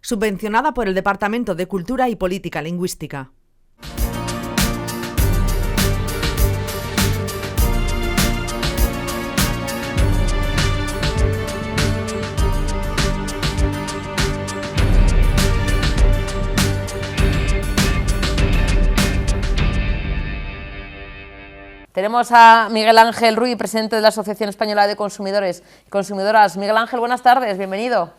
subvencionada por el Departamento de Cultura y Política Lingüística. Tenemos a Miguel Ángel Ruy, presidente de la Asociación Española de Consumidores y Consumidoras. Miguel Ángel, buenas tardes, bienvenido.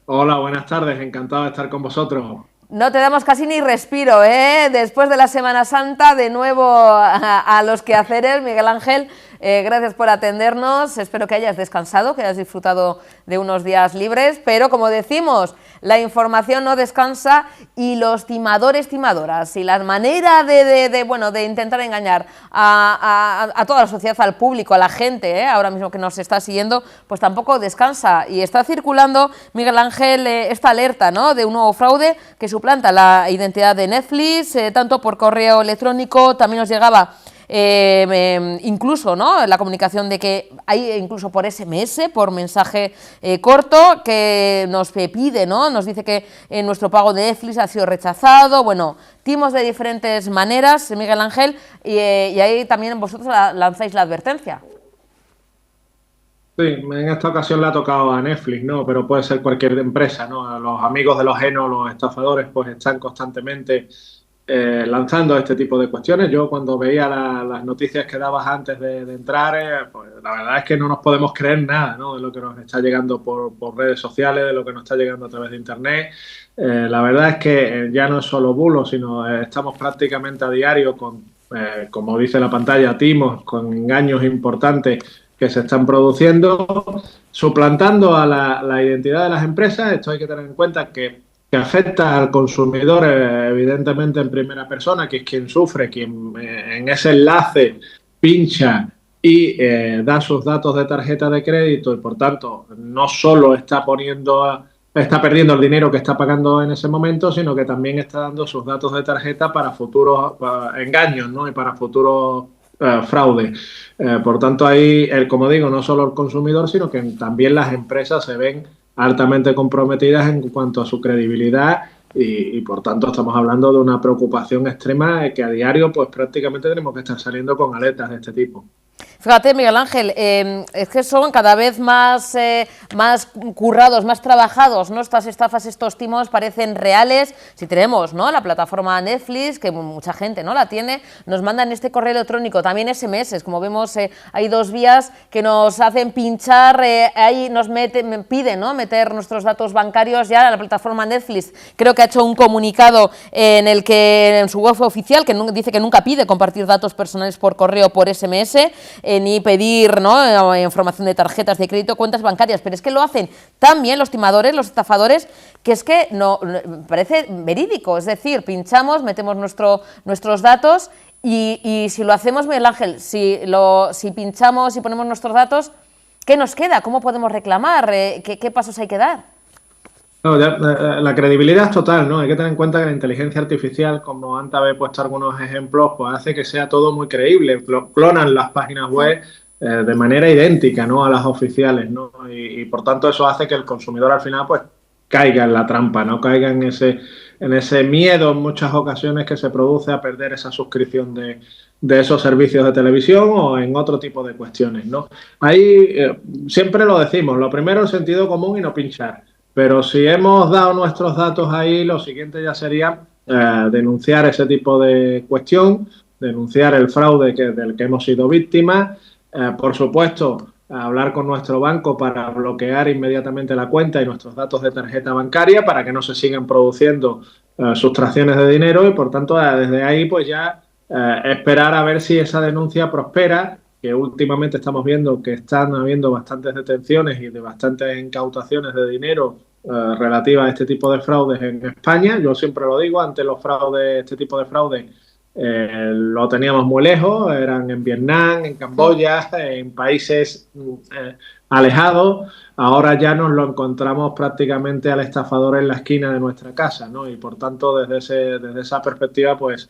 Hola, buenas tardes, encantado de estar con vosotros. No te damos casi ni respiro, ¿eh? Después de la Semana Santa, de nuevo a los quehaceres. Miguel Ángel, gracias por atendernos, espero que hayas descansado, que hayas disfrutado de unos días libres, pero como decimos, la información no descansa y los timadores, timadoras y la manera de intentar engañar a toda la sociedad, al público, a la gente, ahora mismo que nos está siguiendo, pues tampoco descansa. Y está circulando, Miguel Ángel, esta alerta, ¿no?, de un nuevo fraude que suplanta la identidad de Netflix, tanto por correo electrónico, también nos llegaba incluso, ¿no?, la comunicación de que hay incluso por SMS, por mensaje corto, que nos pide, ¿no?, nos dice que nuestro pago de Netflix ha sido rechazado. Bueno, timos de diferentes maneras, Miguel Ángel, y ahí también vosotros lanzáis la advertencia. Sí, en esta ocasión le ha tocado a Netflix, ¿no? Pero puede ser cualquier empresa, ¿no? Los amigos de los ajenos, los estafadores, pues están constantemente lanzando este tipo de cuestiones. Yo cuando veía las noticias que dabas antes de entrar, pues la verdad es que no nos podemos creer nada, ¿no?, de lo que nos está llegando por redes sociales, de lo que nos está llegando a través de Internet. La verdad es que ya no es solo bulos, sino estamos prácticamente a diario con, como dice la pantalla, timos con engaños importantes que se están produciendo, suplantando a la identidad de las empresas. Esto hay que tener en cuenta que afecta al consumidor, evidentemente en primera persona, que es quien sufre, quien en ese enlace pincha y da sus datos de tarjeta de crédito, y por tanto no solo está perdiendo el dinero que está pagando en ese momento, sino que también está dando sus datos de tarjeta para futuros engaños, ¿no?, y para futuros fraude. Por tanto, ahí, como digo, no solo el consumidor, sino que también las empresas se ven altamente comprometidas en cuanto a su credibilidad y por tanto estamos hablando de una preocupación extrema que a diario pues prácticamente tenemos que estar saliendo con alertas de este tipo. Fíjate, Miguel Ángel, es que son cada vez más currados, más trabajados, ¿no? Estas estafas, estos timos parecen reales. Si tenemos, ¿no?, la plataforma Netflix, que mucha gente no la tiene, nos mandan este correo electrónico, también SMS, como vemos, hay dos vías que nos hacen pinchar, ahí nos piden, ¿no?, meter nuestros datos bancarios. Ya la plataforma Netflix creo que ha hecho un comunicado en su web oficial que dice que nunca pide compartir datos personales por correo o por SMS, ni pedir, ¿no?, información de tarjetas de crédito, cuentas bancarias, pero es que lo hacen tan bien los timadores, los estafadores, que es que no parece verídico. Es decir, pinchamos, metemos nuestros datos y si lo hacemos, Miguel Ángel, si pinchamos y ponemos nuestros datos, ¿qué nos queda? ¿Cómo podemos reclamar? ¿Qué pasos hay que dar? No, la credibilidad es total, ¿no? Hay que tener en cuenta que la inteligencia artificial, como antes habéis puesto algunos ejemplos, pues hace que sea todo muy creíble. Clonan las páginas web de manera idéntica, ¿no?, a las oficiales, ¿no? Y por tanto eso hace que el consumidor al final pues caiga en la trampa, ¿no?, caiga en ese miedo en muchas ocasiones que se produce a perder esa suscripción de esos servicios de televisión o en otro tipo de cuestiones, ¿no? Ahí siempre lo decimos, lo primero el sentido común y no pinchar. Pero si hemos dado nuestros datos ahí, lo siguiente ya sería denunciar ese tipo de cuestión, denunciar el fraude del que hemos sido víctimas, por supuesto, hablar con nuestro banco para bloquear inmediatamente la cuenta y nuestros datos de tarjeta bancaria para que no se sigan produciendo sustracciones de dinero y, por tanto, desde ahí pues ya esperar a ver si esa denuncia prospera, que últimamente estamos viendo que están habiendo bastantes detenciones y de bastantes incautaciones de dinero relativas a este tipo de fraudes en España. Yo siempre lo digo, antes los fraudes, este tipo de fraudes lo teníamos muy lejos, eran en Vietnam, en Camboya, en países alejados. Ahora ya nos lo encontramos prácticamente al estafador en la esquina de nuestra casa, ¿no? Y por tanto, desde esa perspectiva, pues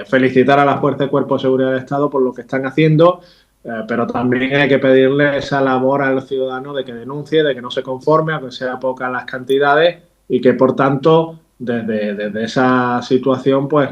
felicitar a las fuerzas y cuerpos de seguridad del Estado por lo que están haciendo, pero también hay que pedirle esa labor al ciudadano de que denuncie, de que no se conforme, aunque sea pocas las cantidades, y que por tanto desde esa situación pues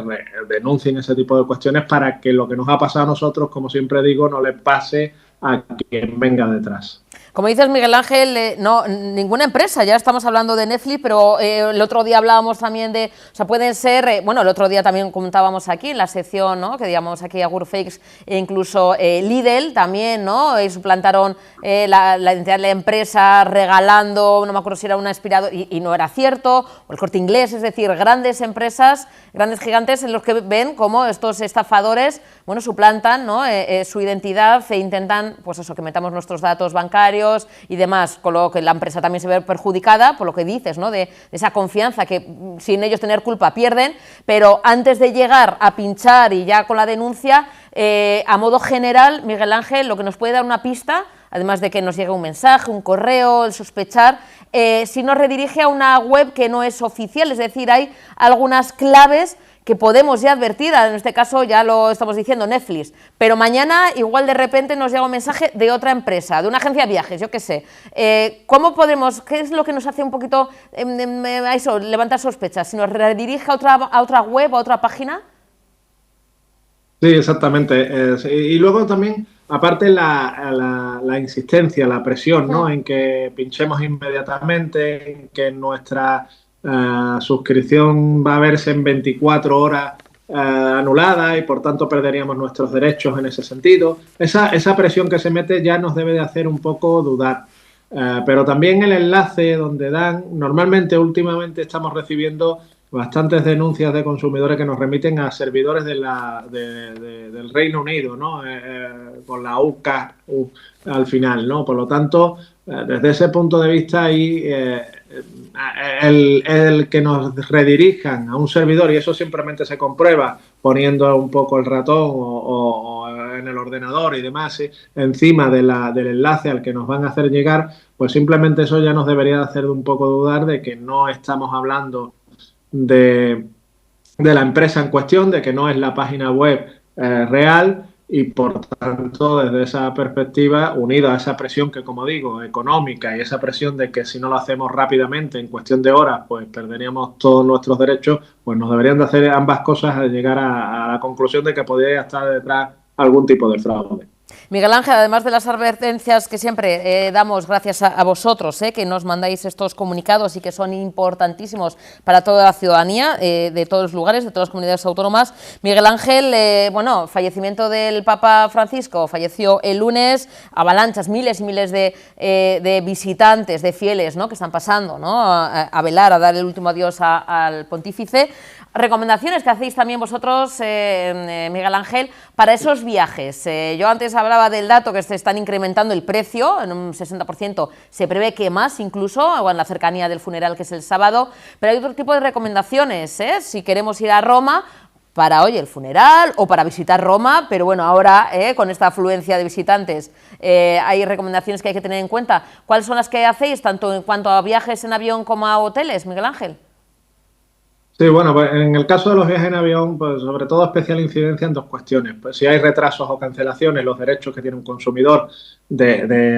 denuncien ese tipo de cuestiones para que lo que nos ha pasado a nosotros, como siempre digo, no le pase a quien venga detrás. Como dices, Miguel Ángel, no, ninguna empresa, ya estamos hablando de Netflix, pero el otro día hablábamos también de, o sea, pueden ser, bueno, el otro día también comentábamos aquí en la sección, ¿no?, que digamos aquí a Gurfakes, e incluso Lidl también, ¿no?, y suplantaron la identidad de la empresa regalando, no me acuerdo si era un aspirador, y no era cierto, o el Corte Inglés, es decir, grandes empresas, grandes gigantes en los que ven cómo estos estafadores, bueno, suplantan, ¿no?, su identidad e intentan, pues eso, que metamos nuestros datos bancarios y demás, con lo que la empresa también se ve perjudicada, por lo que dices, ¿no?, de esa confianza que sin ellos tener culpa pierden, pero antes de llegar a pinchar y ya con la denuncia, a modo general, Miguel Ángel, lo que nos puede dar una pista, además de que nos llegue un mensaje, un correo, el sospechar, si nos redirige a una web que no es oficial, es decir, hay algunas claves que podemos ya advertir, en este caso ya lo estamos diciendo, Netflix, pero mañana igual de repente nos llega un mensaje de otra empresa, de una agencia de viajes, yo qué sé. ¿Cómo podemos, qué es lo que nos hace un poquito a eso, levantar sospechas? ¿Si nos redirige a otra web, a otra página? Sí, exactamente. Y luego también, aparte la insistencia, la presión, ¿no?, en que pinchemos inmediatamente, en que nuestra suscripción va a verse en 24 horas anulada y por tanto perderíamos nuestros derechos en ese sentido. Esa presión que se mete ya nos debe de hacer un poco dudar. Pero también el enlace donde dan, normalmente últimamente estamos recibiendo bastantes denuncias de consumidores que nos remiten a servidores del Reino Unido, ¿no?, con la UK al final, ¿no? Por lo tanto, desde ese punto de vista ahí, el que nos redirijan a un servidor, y eso simplemente se comprueba poniendo un poco el ratón o en el ordenador y demás encima del enlace al que nos van a hacer llegar, pues simplemente eso ya nos debería hacer un poco dudar de que no estamos hablando de la empresa en cuestión, de que no es la página web real, y por tanto desde esa perspectiva, unido a esa presión que, como digo, económica, y esa presión de que si no lo hacemos rápidamente, en cuestión de horas, pues perderíamos todos nuestros derechos, pues nos deberían de hacer ambas cosas al llegar a la conclusión de que podría estar detrás algún tipo de fraude. Miguel Ángel, además de las advertencias que siempre damos gracias a vosotros, que nos mandáis estos comunicados y que son importantísimos para toda la ciudadanía de todos los lugares, de todas las comunidades autónomas, Miguel Ángel, bueno, fallecimiento del Papa Francisco, falleció el lunes, avalanchas, miles y miles de visitantes, de fieles, ¿no?, que están pasando, ¿no?, a velar, a dar el último adiós al pontífice. Recomendaciones que hacéis también vosotros, Miguel Ángel, para esos viajes. Yo antes hablaba del dato que se están incrementando el precio, en un 60%, se prevé que más incluso, o en la cercanía del funeral que es el sábado, pero hay otro tipo de recomendaciones, si queremos ir a Roma, para hoy el funeral o para visitar Roma, pero bueno, ahora con esta afluencia de visitantes hay recomendaciones que hay que tener en cuenta. ¿Cuáles son las que hacéis, tanto en cuanto a viajes en avión como a hoteles, Miguel Ángel? Sí, bueno, pues en el caso de los viajes en avión, pues sobre todo especial incidencia en dos cuestiones. Pues si hay retrasos o cancelaciones, los derechos que tiene un consumidor,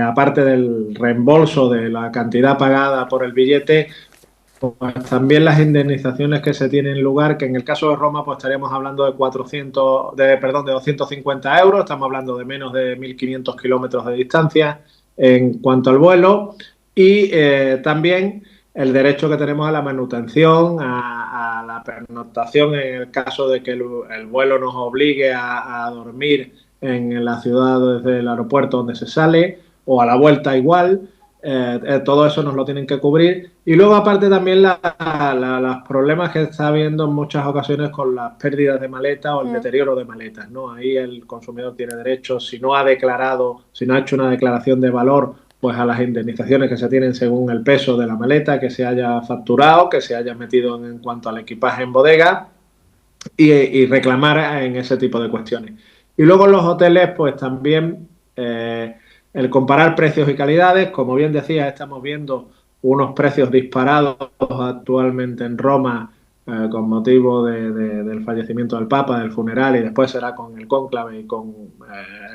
aparte del reembolso de la cantidad pagada por el billete, pues también las indemnizaciones que se tienen lugar, que en el caso de Roma pues estaríamos hablando de 250 euros, estamos hablando de menos de 1.500 kilómetros de distancia en cuanto al vuelo, y también el derecho que tenemos a la manutención, a la pernoctación en el caso de que el vuelo nos obligue a dormir en la ciudad desde el aeropuerto donde se sale, o a la vuelta igual. Todo eso nos lo tienen que cubrir. Y luego aparte también los problemas que está habiendo en muchas ocasiones con las pérdidas de maletas o el deterioro de maletas, ¿no? Ahí el consumidor tiene derecho, si no ha hecho una declaración de valor, pues a las indemnizaciones que se tienen según el peso de la maleta que se haya facturado, que se haya metido en cuanto al equipaje en bodega, y reclamar en ese tipo de cuestiones. Y luego en los hoteles, pues también el comparar precios y calidades. Como bien decía, estamos viendo unos precios disparados actualmente en Roma con motivo del fallecimiento del Papa, del funeral, y después será con el cónclave y con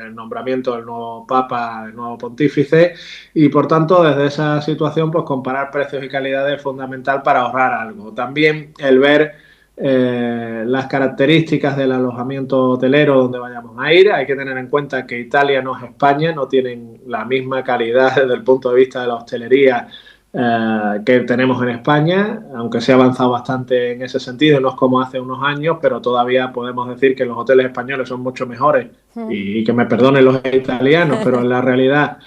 el nombramiento del nuevo Papa, del nuevo pontífice, y por tanto desde esa situación pues comparar precios y calidad es fundamental para ahorrar algo. También el ver las características del alojamiento hotelero donde vayamos a ir. Hay que tener en cuenta que Italia no es España, no tienen la misma calidad desde el punto de vista de la hostelería que tenemos en España, aunque se ha avanzado bastante en ese sentido, no es como hace unos años, pero todavía podemos decir que los hoteles españoles son mucho mejores, y que me perdonen los italianos, pero en la realidad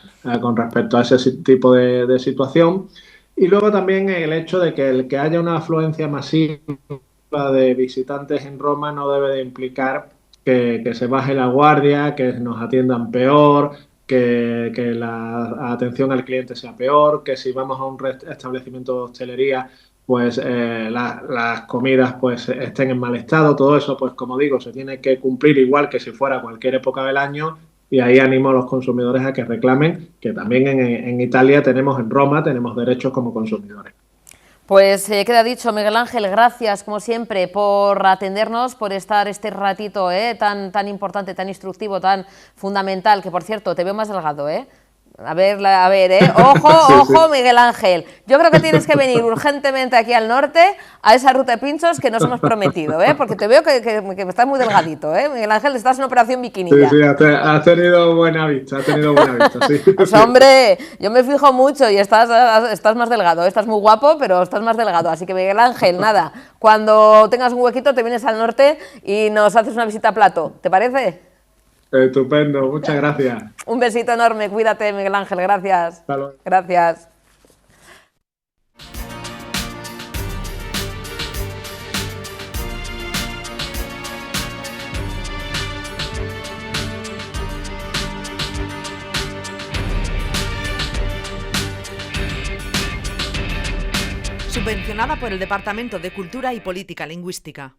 con respecto a ese tipo de situación. Y luego también el hecho de que el que haya una afluencia masiva de visitantes en Roma no debe de implicar que se baje la guardia, que nos atiendan peor, que la atención al cliente sea peor, que si vamos a un establecimiento de hostelería, pues las comidas pues estén en mal estado. Todo eso, pues como digo, se tiene que cumplir igual que si fuera cualquier época del año, y ahí animo a los consumidores a que reclamen, que también en Italia tenemos, en Roma, tenemos derechos como consumidores. Pues queda dicho, Miguel Ángel, gracias como siempre por atendernos, por estar este ratito tan importante, tan instructivo, tan fundamental, que por cierto, te veo más delgado, A ver, ojo, Sí, ojo, sí. Miguel Ángel. Yo creo que tienes que venir urgentemente aquí al norte a esa ruta de pinchos que nos hemos prometido, porque te veo que estás muy delgadito, Miguel Ángel, estás en operación bikini Sí, ya. sí, has tenido buena vista, sí. Pues hombre, yo me fijo mucho y estás más delgado, estás muy guapo, pero estás más delgado. Así que Miguel Ángel, nada, cuando tengas un huequito te vienes al norte y nos haces una visita a Plato, ¿te parece? Estupendo, muchas gracias. Un besito enorme, cuídate Miguel Ángel, gracias. Hasta luego. Gracias. Subvencionada por el Departamento de Cultura y Política Lingüística.